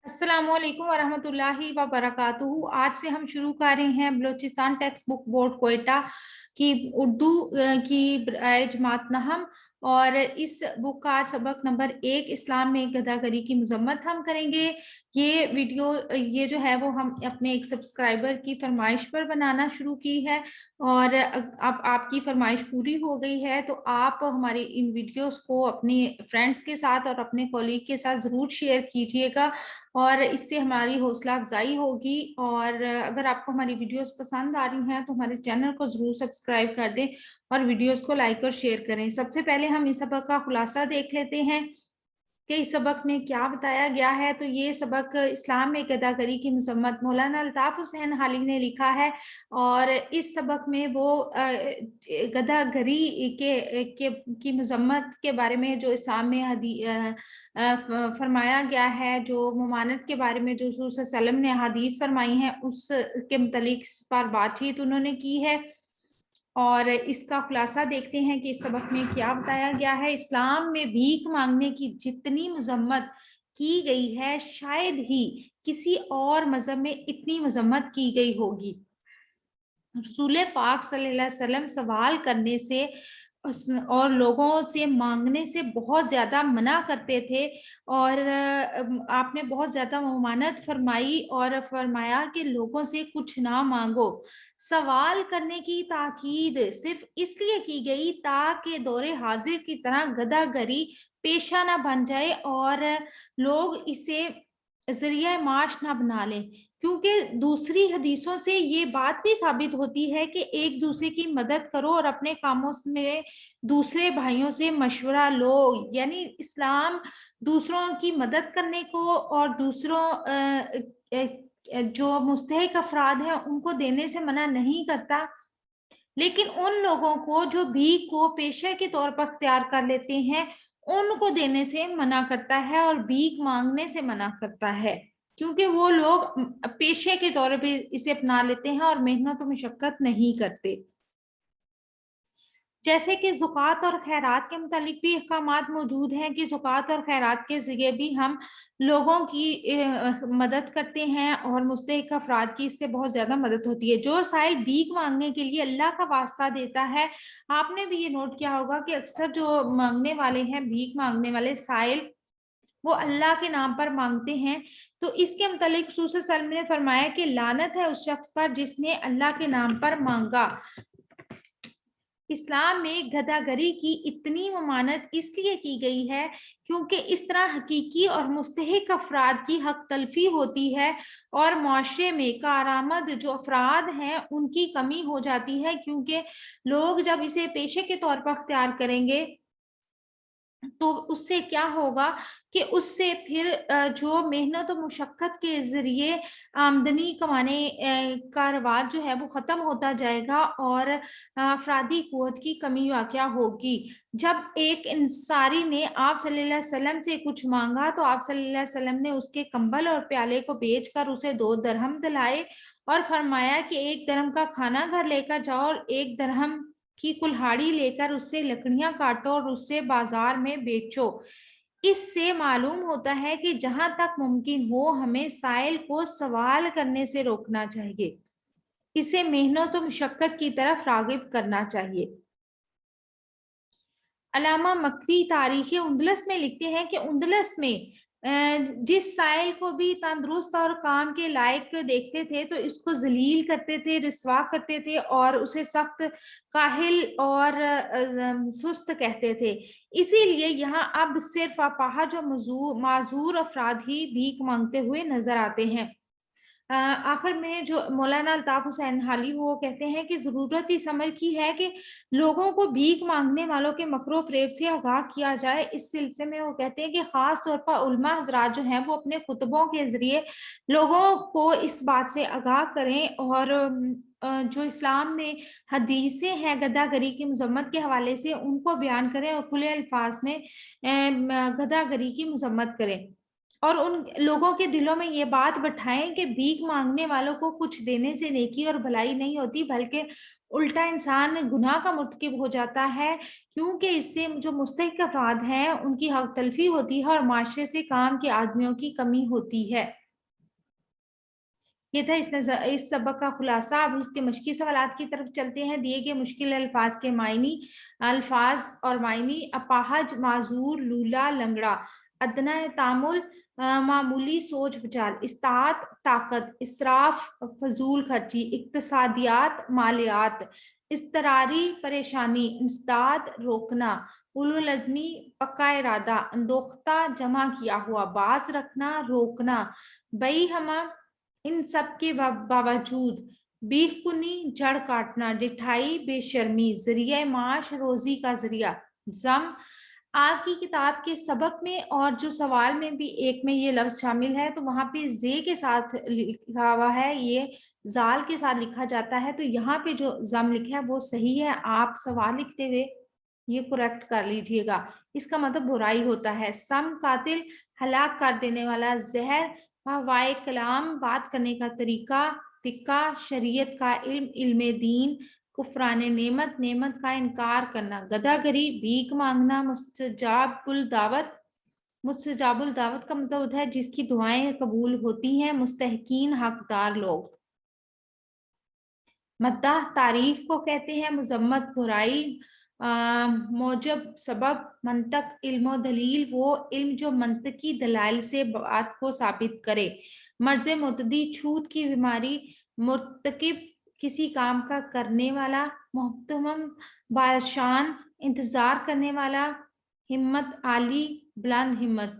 अस्सलाम वालेकुम वरहमतुल्लाहि वबरकातुहू। आज से हम शुरू कर रहे हैं Balochistan text book board Quetta की उर्दू की जमात नहम। और इस बुक का आज सबक नंबर 1 इस्लाम में गदागरी की मजम्मत हम करेंगे। ये वीडियो ये जो है वो हम अपने एक सब्सक्राइबर की फरमाइश पर बनाना शुरू की है और अब आपकी फरमाइश पूरी हो गई है तो आप हमारे इन वीडियोस को अपने फ्रेंड्स के साथ और अपने कॉलीग के साथ ज़रूर शेयर कीजिएगा और इससे हमारी हौसला अफजाई होगी। और अगर आपको हमारी वीडियोस पसंद आ रही हैं तो हमारे चैनल को ज़रूर सब्सक्राइब कर दें और वीडियोस को लाइक और शेयर करें। सबसे पहले हम इस सबक का खुलासा देख लेते हैं कि इस सबक में क्या बताया गया है। तो ये सबक इस्लाम में गदागरी की मजम्मत मौलाना अल्ताफ हुसैन हाली ने लिखा है और इस सबक में वो गदागरी की मजम्मत के बारे में जो इस्लाम में फरमाया गया है, जो ममानत के बारे में जो रसूल सल्लल्लाहु अलैहि वसल्लम ने हदीस फरमाई है उसके मुतालिक इस पर बातचीत उन्होंने की है और इसका खुलासा देखते हैं कि इस सबक में क्या बताया गया है। इस्लाम में भीख मांगने की जितनी मजम्मत की गई है शायद ही किसी और मजहब में इतनी मजम्मत की गई होगी। रसूल पाक सल्लल्लाहु अलैहि वसल्लम सवाल करने से और लोगों से मांगने से बहुत ज़्यादा मना करते थे और आपने बहुत ज़्यादा ममानत फरमाई और फरमाया कि लोगों से कुछ ना मांगो। सवाल करने की ताकीद सिर्फ इसलिए की गई ताकि दौरे हाजिर की तरह गदागरी पेशा ना बन जाए और लोग इसे जरिया माश ना बना लें, क्योंकि दूसरी हदीसों से ये बात भी साबित होती है कि एक दूसरे की मदद करो और अपने कामों में दूसरे भाइयों से मशवरा लो। यानी इस्लाम दूसरों की मदद करने को और दूसरों जो मुस्तहिक अफराद हैं उनको देने से मना नहीं करता, लेकिन उन लोगों को जो भीख को पेशे के तौर पर अख्तियार कर लेते हैं उनको देने से मना करता है और भीख मांगने से मना करता है, क्योंकि वो लोग पेशे के तौर पे इसे अपना लेते हैं और मेहनत और मशक्कत नहीं करते। जैसे कि ज़कात और खैरात के मुतालिक भी अहकामात मौजूद हैं कि ज़कात और खैरात के ज़रिए भी हम लोगों की मदद करते हैं और मुस्तहिक अफराद की इससे बहुत ज़्यादा मदद होती है। जो साइल भीख मांगने के लिए अल्लाह का वास्ता देता है, आपने भी ये नोट किया होगा कि अक्सर जो मांगने वाले हैं, भीख मांगने वाले साइल, वो अल्लाह के नाम पर मांगते हैं। तो इसके मुतालिक रसूल सल्लल्लाहु अलैहि वसल्लम ने फरमाया कि लानत है उस शख्स पर जिसने अल्लाह के नाम पर मांगा। इस्लाम में गदागरी की इतनी ममानत इसलिए की गई है क्योंकि इस तरह हकीकी और मुस्तहिक अफराद की हक तलफी होती है और माशरे में कारामद जो अफराद हैं उनकी कमी हो जाती है, क्योंकि लोग जब इसे पेशे के तौर पर अख्तियार करेंगे तो उससे क्या होगा कि उससे फिर जो मेहनत और मुशक्क़त के ज़रिए आमदनी कमाने का रवाज जो है वो ख़त्म होता जाएगा और अफ़रादी क़ुव्वत की कमी वाक़या होगी। जब एक अंसारी ने आप सल्लल्लाहु अलैहि वसल्लम से कुछ माँगा तो आप सल्लल्लाहु अलैहि वसल्लम ने उसके कंबल और प्याले को बेचकर उसे 2 दिरहम दिलाए और फरमाया कि 1 दिरहम का खाना घर लेकर जाओ और 1 दिरहम की कुल्हाड़ी लेकर उससे लकड़ियां काटो और उससे बाजार में बेचो। इससे मालूम होता है कि जहां तक मुमकिन हो हमें साइल को सवाल करने से रोकना चाहिए, इसे मेहनत और मुशक्कत की तरफ रागिब करना चाहिए। अलामा मकरी तारीख उंदलस में लिखते हैं कि उंदलस में जिस साइल को भी तंदुरुस्त और काम के लायक देखते थे तो इसको जलील करते थे, रिस्वा करते थे और उसे सख्त काहिल और सुस्त कहते थे। इसीलिए यहाँ अब सिर्फ अपाहज और माजूर अफराद ही भीख मांगते हुए नजर आते हैं। आखिर में जो मौलाना अल्ताफ हुसैन हाली वो कहते हैं कि ज़रूरत इस अमल की है कि लोगों को भीख मांगने वालों के मकरो फ़रेब से आगाह किया जाए। इस सिलसिले में वो कहते हैं कि ख़ास तौर पर उलमा हज़रात जो हैं वो अपने खुतबों के ज़रिए लोगों को इस बात से आगाह करें और जो इस्लाम में हदीसें हैं गदागरी की मजम्मत के हवाले से उनको बयान करें और खुले अल्फाज में गदागरी की मजम्मत करें। और उन लोगों के दिलों में ये बात बिठाएं कि भीख मांगने वालों को कुछ देने से नेकी और भलाई नहीं होती, बल्कि उल्टा इंसान गुनाह का मुर्तकिब हो जाता है, क्योंकि इससे जो मुस्तहिक अफराद हैं उनकी हक तलफी होती है और माशरे से काम के आदमियों की कमी होती है। ये था इस सबक का खुलासा। अब इसके मश्की सवालात की तरफ चलते हैं। दिए गए मुश्किल अल्फाज के मायनी, अल्फाज और मायनी: अपाहज, माजूर, लूला, लंगड़ा। अदना तामुल, मामूली सोच विचार। इस्तात, ताकत। इसराफ, फजूल खर्ची। इक्तसादियात, मालियात। इस्तरारी, परेशानी। इंसदाद, रोकना। उलुल अज़मी, पक्का इरादा। अंदोख्ता, जमा किया हुआ। बाज रखना, रोकना। बई हमा, इन सब के बावजूद। बीखकुनी, जड़ काटना। डिठाई, बेशर्मी। जरिया माश, रोजी का जरिया। जम, आपकी किताब के सबक में और जो सवाल में भी एक में ये लफ्ज शामिल है, तो वहां पे जे के साथ लिखा हुआ है, ये जाल के साथ लिखा जाता है, तो यहाँ पे जो जम लिखा है वो सही है। आप सवाल लिखते हुए ये करेक्ट कर लीजिएगा। इसका मतलब बुराई होता है। सम, कातिल, हलाक कर देने वाला। जहर, हवाए कलाम, बात करने का तरीका। फिक्का, शरीयत का इल्म, इल्म दीन। कुफरान नेमत, नेमत का इनकार करना। गदागरी, भीख मांगना। मुस्तजाबुल दावत, मुस्तजाबुल दावत का मतलब होता है जिसकी दुआएं कबूल होती हैं। मुस्तहकीन, हकदार लोग। मद्दाह, तारीफ को कहते हैं। मुजम्मत, बुराई। मौजब, सबब। मंतक, इल्म दलील, वो इल्म जो मंतकी दलाइल से बात को साबित करे। मर्ज मुतदी, छूत की बीमारी। मुर्तकिब, किसी काम का करने वाला। मुहतमम, बाशान, इंतजार करने वाला। हिम्मत, आली, बुलंद हिम्मत।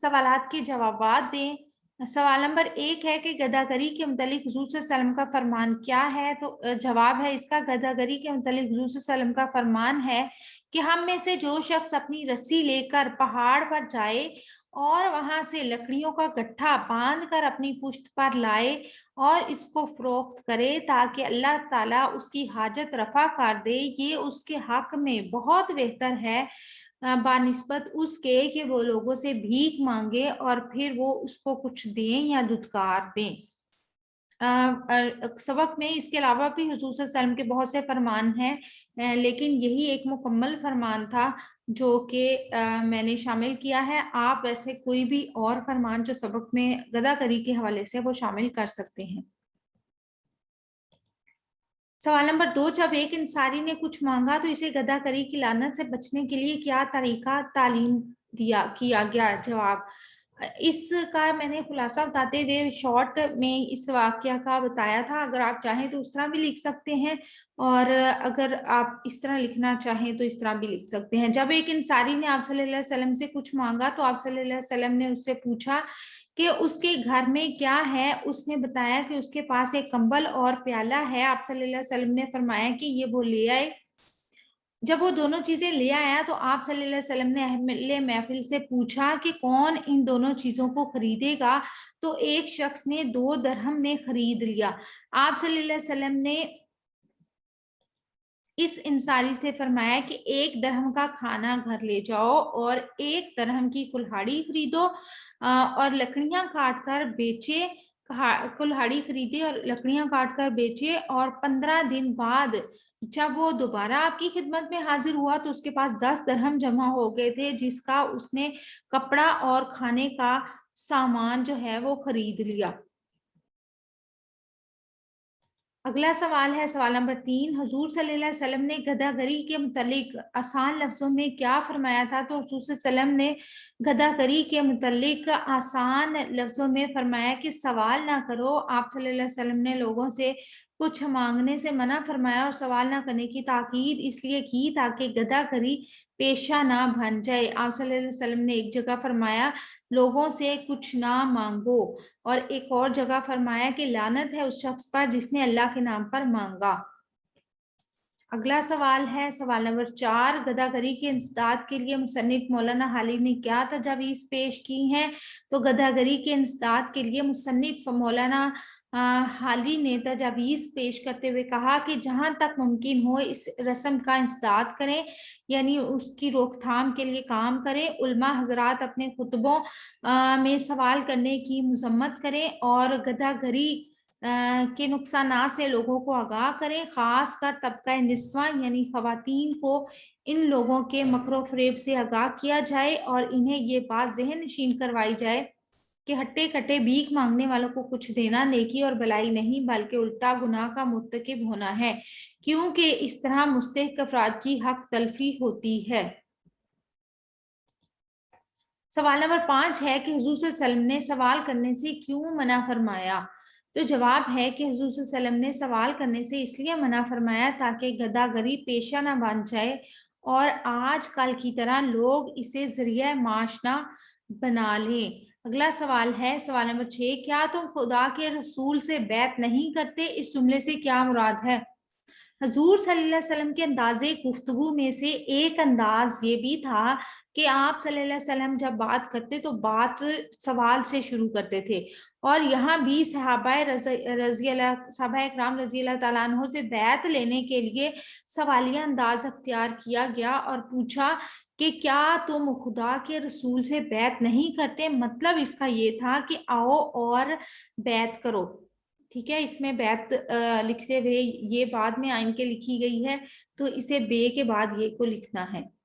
सवालात के जवाबात दें। सवाल नंबर 1 है कि गदागरी के मुतालिक हुजूर सल्लल्लाहु अलैहि वसल्लम का फरमान क्या है? तो जवाब है इसका, गदागरी के मुतालिक हुजूर सल्लल्लाहु अलैहि वसल्लम का फरमान है कि हम में से जो शख्स अपनी रस्सी लेकर पहाड़ पर जाए और वहां से लकड़ियों का गट्ठा बांध कर अपनी पुश्त पर लाए और इसको फरोख्त करे ताकि अल्लाह ताला उसकी हाजत रफा कर दे, ये उसके हक में बहुत बेहतर है बानिस्बत उसके कि वो लोगों से भीख मांगे और फिर वो उसको कुछ दें या दुत्कार दें। सबक में इसके अलावा भी हुजूर सल्लल्लाहु अलैहि वसल्लम के बहुत से फरमान हैं, लेकिन यही एक मुकम्मल फरमान था जो कि मैंने शामिल किया है। आप वैसे कोई भी और फरमान जो सबक में गदागरी के हवाले से वो शामिल कर सकते हैं। सवाल नंबर 2, जब एक इंसानी ने कुछ मांगा तो इसे गदागरी की लानत से बचने के लिए क्या तरीका तालीम किया गया? जवाब, इसका मैंने खुलासा बताते हुए शॉर्ट में इस वाक्य का बताया था। अगर आप चाहें तो उस तरह भी लिख सकते हैं, और अगर आप इस तरह लिखना चाहें तो इस तरह भी लिख सकते हैं। जब एक इंसानी ने आप सल्लल्लाहु अलैहि वसल्लम से कुछ मांगा तो आप सल्लल्लाहु अलैहि वसल्लम ने उससे पूछा कि उसके घर में क्या है। उसने बताया कि उसके पास एक कंबल और प्याला है। आप सल्लल्लाहु अलैहि वसल्लम ने फरमाया कि ये वो ले आए। जब वो दोनों चीजें ले आया तो आप सल्लल्लाहु अलैहि वसल्लम ने अहले महफिल से पूछा कि कौन इन दोनों चीजों को खरीदेगा, तो एक शख्स ने 2 दरहम में खरीद लिया। आप सल्लल्लाहु अलैहि वसल्लम ने इस इंसानी से फरमाया कि 1 दरहम का खाना घर ले जाओ और 1 दरहम की कुल्हाड़ी खरीदो और लकड़ियां काट कर बेचे। कुल्हाड़ी खरीदे और लकड़ियां काट कर बेचे, और 15 दिन बाद जब वो दोबारा आपकी खिदमत में हाजिर हुआ तो उसके पास 10 दरहम जमा हो गए थे, जिसका उसने कपड़ा और खाने का सामान जो है वो खरीद लिया। अगला सवाल है सवाल नंबर 3, हुजूर सल्लल्लाहु अलैहि वसल्लम ने गदागरी के मुतालिक आसान लफ्जों में क्या फरमाया था? तो हुजूर सल्लल्लाहु अलैहि वसल्लम ने गदागरी के मुतालिक आसान लफ्जों में फरमाया कि सवाल ना करो। आप सल्लल्लाहु अलैहि वसल्लम ने लोगों से कुछ मांगने से मना फरमाया और सवाल ना करने की ताकीद इसलिए की ताकि गदागरी पेशा ना बन जाए। आप सल्लल्लाहु अलैहि वसल्लम ने एक जगह फरमाया लोगों से कुछ ना मांगो, और एक और जगह फरमाया कि लानत है उस शख्स पर जिसने अल्लाह के नाम पर मांगा। अगला सवाल है सवाल नंबर 4, गदागरी के इंसदाद के लिए मुसन्निफ मौलाना हाली ने क्या तजावीज़ पेश की हैं? तो गदागरी के इंसदाद के लिए मुसन्निफ मौलाना हाली ने तजावीज़ पेश करते हुए कहा कि जहाँ तक मुमकिन हो इस रस्म का इंसदाद करें, यानी उसकी रोकथाम के लिए काम करें। उलमा हजरात अपने खुतबों में सवाल करने की मजम्मत करें और गदागरी के नुकसानात से लोगों को आगाह करें, खास कर तबका निस्वां यानी खवातीन को इन लोगों के मकरो फरेब से आगाह किया जाए और इन्हें ये बात ज़हन नशीन करवाई जाए कि हट्टे कट्टे भीख मांगने वालों को कुछ देना नेकी और भलाई नहीं बल्कि उल्टा गुनाह का मुर्तकिब होना है, क्योंकि इस तरह मुस्तहिक अफराद की हक तलफी होती है। सवाल नंबर 5 है कि हुजूर सल्लल्लाहु अलैहि वसल्लम ने सवाल करने से क्यों मना फरमाया। तो जवाब है कि हुजूर सल्लल्लाहु अलैहि वसल्लम ने सवाल करने से इसलिए मना फरमाया ताकि गदागरी पेशा ना बन जाए और आजकल की तरह लोग इसे जरिया माशना बना लें। अगला सवाल है सवाल नंबर 6, क्या तुम खुदा के रसूल से बैत नहीं करते? इस जुमले से क्या मुराद है? हजूर सल्लल्लाहु अलैहि वसल्लम के अंदाज़े गुफ्तगू में से एक अंदाज ये भी था कि आप सल्लल्लाहु अलैहि वसल्लम जब बात करते तो बात सवाल से शुरू करते थे और यहाँ भी सहाबा इकराम रजी अल्लाह ताला अन्हो से बैत लेने के लिए सवालिया अंदाज अख्तियार किया गया और पूछा कि क्या तुम खुदा के रसूल से बैत नहीं करते। मतलब इसका ये था कि आओ और बैत करो। ठीक है, इसमें बैत लिखते हुए ये बाद में आइन के लिखी गई है, तो इसे बे के बाद ये को लिखना है।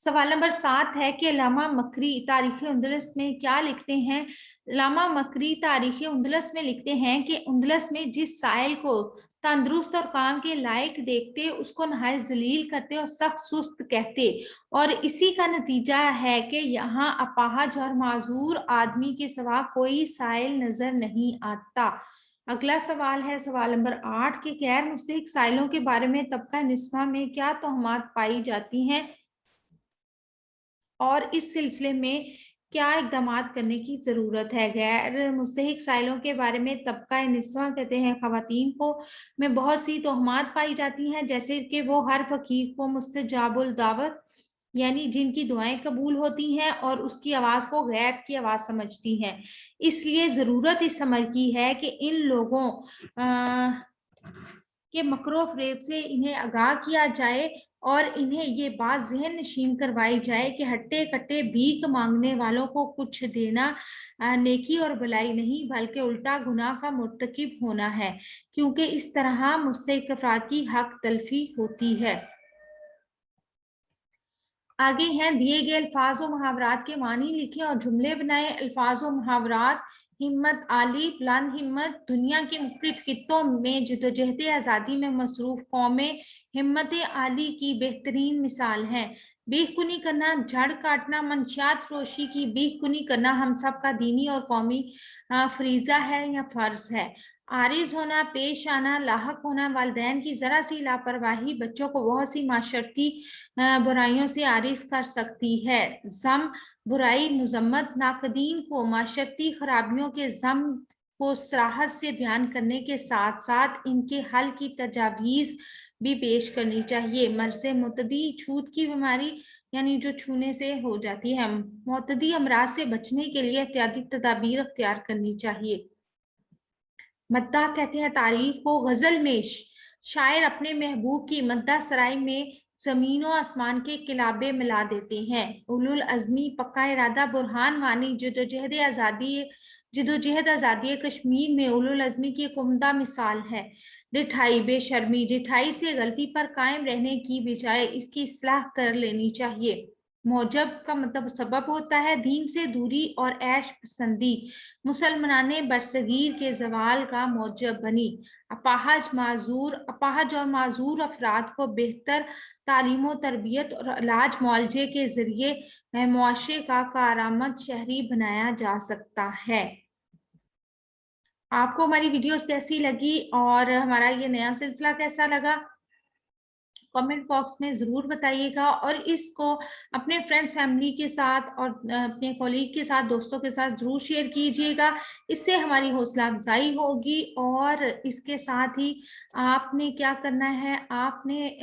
सवाल नंबर 7 है कि अल्लामा मकरी तारीख उंदलस में क्या लिखते हैं। अल्लामा मकरी तारीख उंदलस में लिखते हैं कि उंदलस में जिस साइल को तंदुरुस्त और काम के लायक देखते उसको नहायत जलील करते और सख्त सुस्त कहते, और इसी का नतीजा है कि यहाँ अपाहज और माजूर आदमी के सिवा कोई साइल नजर नहीं आता। अगला सवाल है सवाल नंबर 8 के गैर मुस्तहिक साइलों के बारे में तबका निस्बा में क्या तोहमात पाई जाती हैं और इस सिलसिले में क्या इकदाम करने की ज़रूरत है। गैर मुस्तहिक साइलों के बारे में तबका निस्वा कहते हैं खवातीन को में बहुत सी तोहमात पाई जाती हैं, जैसे कि वो हर फ़कीर को मुस्तजाबुल दावत यानी जिनकी दुआएं कबूल होती हैं और उसकी आवाज़ को गैब की आवाज़ समझती हैं। इसलिए ज़रूरत इस अमल की है कि इन लोगों के मकरो फरेब से इन्हें आगाह किया जाए और इन्हें ये बात ज़हन नशीन करवाई जाए कि हट्टे कट्टे भीख मांगने वालों को कुछ देना नेकी और भलाई नहीं बल्कि उल्टा गुनाह का मुर्तकिब होना है, क्योंकि इस तरह मुस्तहिक अफराद की हक तलफी होती है। आगे हैं दिए गए अल्फाज और मुहावरात के मानी लिखें और जुमले बनाए। अल्फाज और मुहावरात। हिम्मत आली बुलंद हिम्मत दुनिया के मुख्तलिफ खित्तों में जदोजहद आज़ादी में मसरूफ कौमें हिम्मत आली की बेहतरीन मिसाल हैं। बेखुनी करना, जड़ काटना, मंशियात फरोशी की बेखुनी करना हम सब का दीनी और कौमी फरीजा है या फ़र्ज है। आरिज होना, पेश आना, लाहक होना, वालिदैन की ज़रा सी लापरवाही बच्चों को बहुत सी माशरती बुराइयों से आरिज कर सकती है। जम बुराई मुजम्मत नाकदीन को माशरती खराबियों के जम को सराहत से बयान करने के साथ साथ इनके हल की तजावीज़ भी पेश करनी चाहिए। मर्ज़ मुतदी छूत की बीमारी यानी जो छूने से हो जाती है, मुतदी अमराज से बचने के लिए एहतियाती तदाबीर अख्तियार करनी चाहिए। मद्दाह कहते हैं तारीफ को। गजल में शायर अपने महबूब की मद्दाह सराय में जमीन और आसमान के किलाबे मिला देते हैं। उलुल अज़मी पक्का इरादा बुरहान वानी जदोजहद आज़ादी कश्मीर में उलुल अज़मी की एक उम्दा मिसाल है। रिठाई बेशर्मी, रिठाई से गलती पर कायम रहने की बजाय इसकी इस्लाह कर लेनी चाहिए। मौजब का मतलब सबब होता है दीन से दूरी और ऐश पसंदी। मुसलमाने बरसगीर के जवाल का मौजब बनी। अपाहज और माजूर अफराद को बेहतर तालीम और तरबियत और इलाज मुआवजे के जरिए मुआशरे का कारामद शहरी बनाया जा सकता है। आपको हमारी वीडियोस कैसी लगी और हमारा ये नया सिलसिला कैसा लगा? कमेंट बॉक्स में ज़रूर बताइएगा और इसको अपने फ्रेंड फैमिली के साथ और अपने कॉलीग के साथ, दोस्तों के साथ ज़रूर शेयर कीजिएगा। इससे हमारी हौसला अफजाई होगी और इसके साथ ही आपने क्या करना है, आपने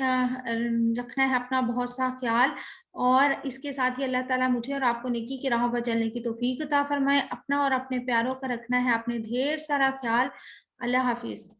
रखना है अपना बहुत सा ख्याल और इसके साथ ही अल्लाह ताला मुझे और आपको नेकी की राहों पर चलने की तौफीक अता फरमाए। अपना और अपने प्यारों का रखना है आपने ढेर सारा ख्याल। अल्लाह हाफिज़।